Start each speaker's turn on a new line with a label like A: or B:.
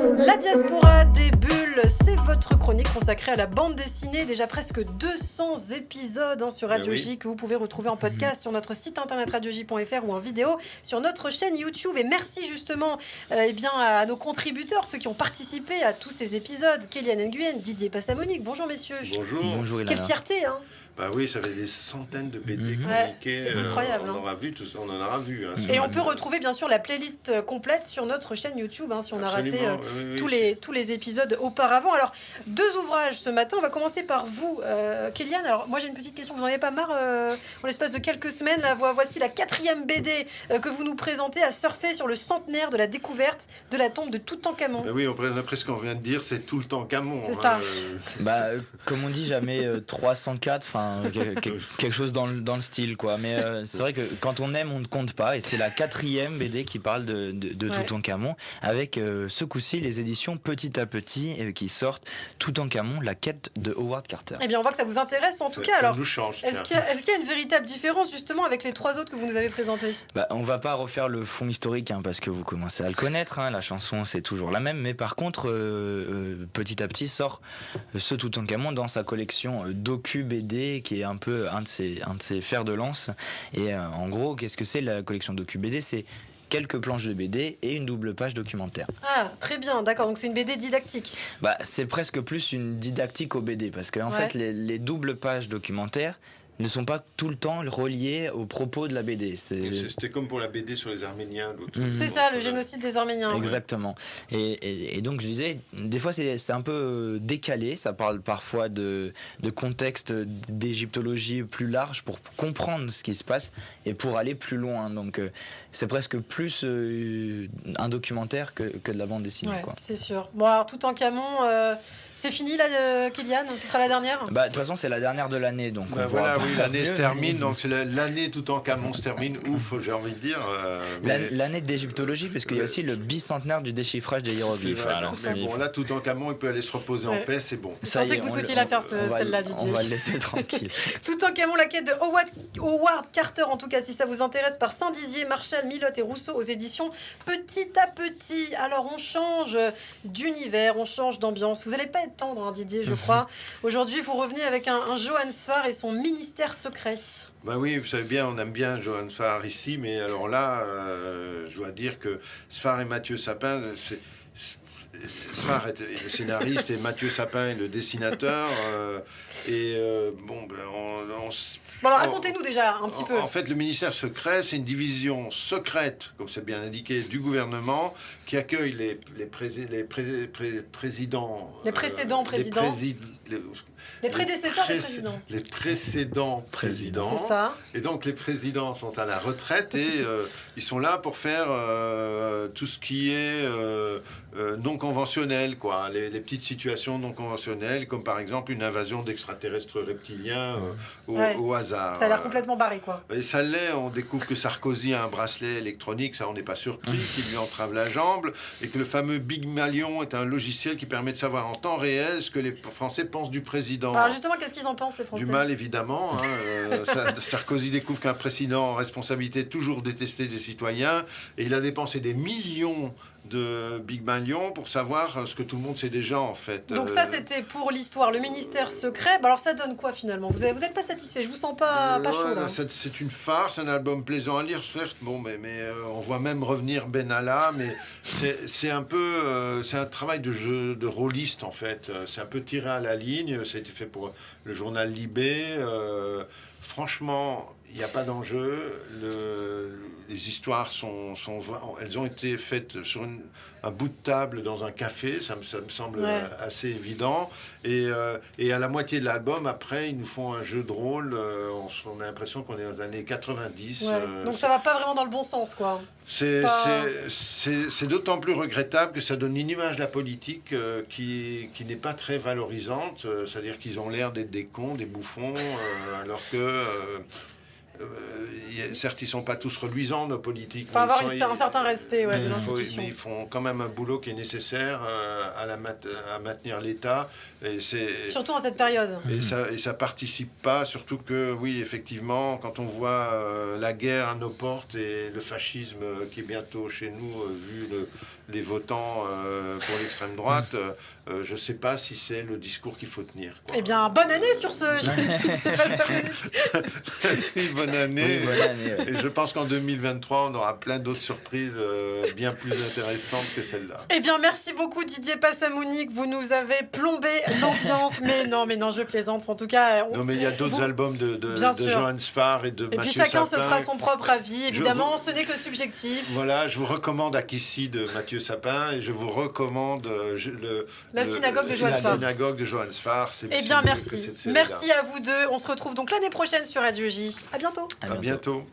A: La diaspora des bulles, c'est votre chronique consacrée à la bande dessinée. Déjà presque 200 épisodes sur Radio J que vous pouvez retrouver en podcast sur notre site internet radioj.fr ou en vidéo sur notre chaîne YouTube. Et merci justement à nos contributeurs, ceux qui ont participé à tous ces épisodes. Kéliane Nguyen, Didier Passamonique. Bonjour messieurs.
B: Bonjour.
C: Bonjour Ilana.
A: Quelle fierté hein.
B: Bah oui, ça fait des centaines de BD chroniqués.
A: Ouais, c'est incroyable.
B: On en aura vu.
A: Et on peut retrouver bien sûr la playlist complète sur notre chaîne YouTube si on a raté tous les épisodes auparavant. Alors, 2 ouvrages ce matin. On va commencer par vous, Kéliane. Alors, moi j'ai une petite question. Vous n'en avez pas marre en l'espace de quelques semaines voici la 4e BD que vous nous présentez à surfer sur le centenaire de la découverte de la tombe de Toutankhamon.
B: Bah oui, après ce qu'on vient de dire, c'est tout le temps Camon.
A: C'est ça.
C: Comme on dit, jamais 304. Quelque chose dans le style quoi, mais c'est vrai que quand on aime on ne compte pas, et c'est la 4e BD qui parle de Toutankhamon avec ce coup-ci les éditions Petit à Petit qui sortent Toutankhamon, la quête de Howard Carter.
A: Eh bien on voit que ça vous intéresse en tout cas.
B: Ça
A: alors
B: nous change,
A: est-ce qu'il y a une véritable différence justement avec les 3 autres que vous nous avez présentés?
C: On va pas refaire le fond historique parce que vous commencez à le connaître, la chanson c'est toujours la même, mais par contre Petit à Petit sort ce Toutankhamon dans sa collection docu BD qui est un peu un de ses fers de lance. Et en gros, qu'est-ce que c'est la collection docu BD? C'est quelques planches de BD et une double page documentaire.
A: Ah, très bien, d'accord. Donc c'est une BD didactique.
C: C'est presque plus une didactique au BD, parce que en fait, les doubles pages documentaires ne sont pas tout le temps reliés aux propos de la BD.
B: C'était comme pour la BD sur les Arméniens.
A: C'est ça, le génocide des Arméniens.
C: Exactement. Et donc, je disais, des fois, c'est un peu décalé. Ça parle parfois de contexte d'égyptologie plus large pour comprendre ce qui se passe et pour aller plus loin. Donc, c'est presque plus un documentaire que de la bande dessinée.
A: Ouais, c'est sûr. Bon, alors, Toutankhamon... c'est fini là, Kéliane? Ce sera la dernière?
C: De toute façon, c'est la dernière de l'année. Donc
B: l'année se termine. Donc c'est l'année Toutankhamon se termine. Ouf, j'ai envie de dire.
C: L'année d'égyptologie, parce qu'il y a aussi le bicentenaire du déchiffrage des hiéroglyphes.
B: Là, Toutankhamon, il peut aller se reposer en paix, c'est bon.
A: Je sentais que vous souhaitiez la faire, celle-là, Didier.
C: On va le laisser tranquille.
A: Toutankhamon, la quête de Howard Carter, en tout cas, si ça vous intéresse, par Saint-Dizier, Marchal, Milotte et Rousseau aux éditions Petit à Petit. Alors, on change d'univers, on change d'ambiance. Vous n'allez pas être tendre, Didier, je crois. Aujourd'hui, vous revenez avec un Johann Sfar et son ministère secret.
B: Bah oui, vous savez bien, on aime bien Johann Sfar ici, mais alors là, je dois dire que Sfar et Mathieu Sapin, Sfar est le scénariste et Mathieu Sapin est le dessinateur.
A: Bon, alors racontez-nous déjà un petit peu.
B: En fait, le ministère secret, c'est une division secrète, comme c'est bien indiqué, du gouvernement qui accueille les présidents.
A: Les précédents présidents. Les prédécesseurs des présidents.
B: Les précédents présidents.
A: C'est ça.
B: Et donc les présidents sont à la retraite et ils sont là pour faire tout ce qui est non conventionnel, quoi. Les petites situations non conventionnelles, comme par exemple une invasion d'extraterrestres reptiliens au hasard.
A: Ça a l'air complètement barré, quoi.
B: Et ça l'est. On découvre que Sarkozy a un bracelet électronique, ça on n'est pas surpris, qui lui entrave la jambe, et que le fameux Big Malion est un logiciel qui permet de savoir en temps réel ce que les Français pensent du président.
A: Alors justement, qu'est-ce qu'ils en pensent, les Français?
B: Du mal, évidemment. Sarkozy découvre qu'un président en responsabilité est toujours détesté des citoyens, et il a dépensé des millions de Big Malion pour savoir ce que tout le monde sait déjà, en fait.
A: Donc ça, c'était pour l'histoire, le ministère secret. Alors ça donne quoi, finalement? Vous êtes pas satisfait? Je vous sens pas chaud, là.
B: C'est une farce, un album plaisant à lire, certes. Bon, mais on voit même revenir Benalla, mais c'est un peu... c'est un travail de jeu, de rôliste, en fait. C'est un peu tiré à la ligne. Ça a été fait pour le journal Libé. Franchement, il n'y a pas d'enjeu. Les histoires elles ont été faites sur un bout de table dans un café, ça me semble assez évident. Et à la moitié de l'album, après, ils nous font un jeu de rôle. On a l'impression qu'on est dans les années 90.
A: Donc ça va pas vraiment dans le bon sens, quoi.
B: C'est d'autant plus regrettable que ça donne une image de la politique qui n'est pas très valorisante. C'est-à-dire qu'ils ont l'air d'être des cons, des bouffons, alors que... certes, ils ne sont pas tous reluisants, nos politiques.
A: Il faut avoir un certain respect de l'institution.
B: Mais ils font quand même un boulot qui est nécessaire à maintenir l'État.
A: Surtout en cette période.
B: Et ça participe pas, surtout que, oui, effectivement, quand on voit la guerre à nos portes et le fascisme qui est bientôt chez nous, vu les votants pour l'extrême droite, je ne sais pas si c'est le discours qu'il faut tenir.
A: Eh bien, bonne année sur ce.
B: Oui, bonne année.
C: Oui, bonne année, ouais.
B: Et je pense qu'en 2023, on aura plein d'autres surprises bien plus intéressantes que celle-là.
A: Eh bien, merci beaucoup Didier Passamounik. Vous nous avez plombé l'ambiance. Mais non, je plaisante. En tout cas,
B: Non, mais il y a d'autres albums de Johann Sfar et de Mathieu Sapin.
A: Et puis chacun se fera son propre avis. Évidemment, ce n'est que subjectif.
B: Voilà, je vous recommande Akissi de Mathieu Sapin et je vous recommande
A: la synagogue
B: de Johann Sfar.
A: Eh bien, merci. Merci à vous deux. On se retrouve donc l'année prochaine sur Radio J. À bientôt.
B: À bientôt.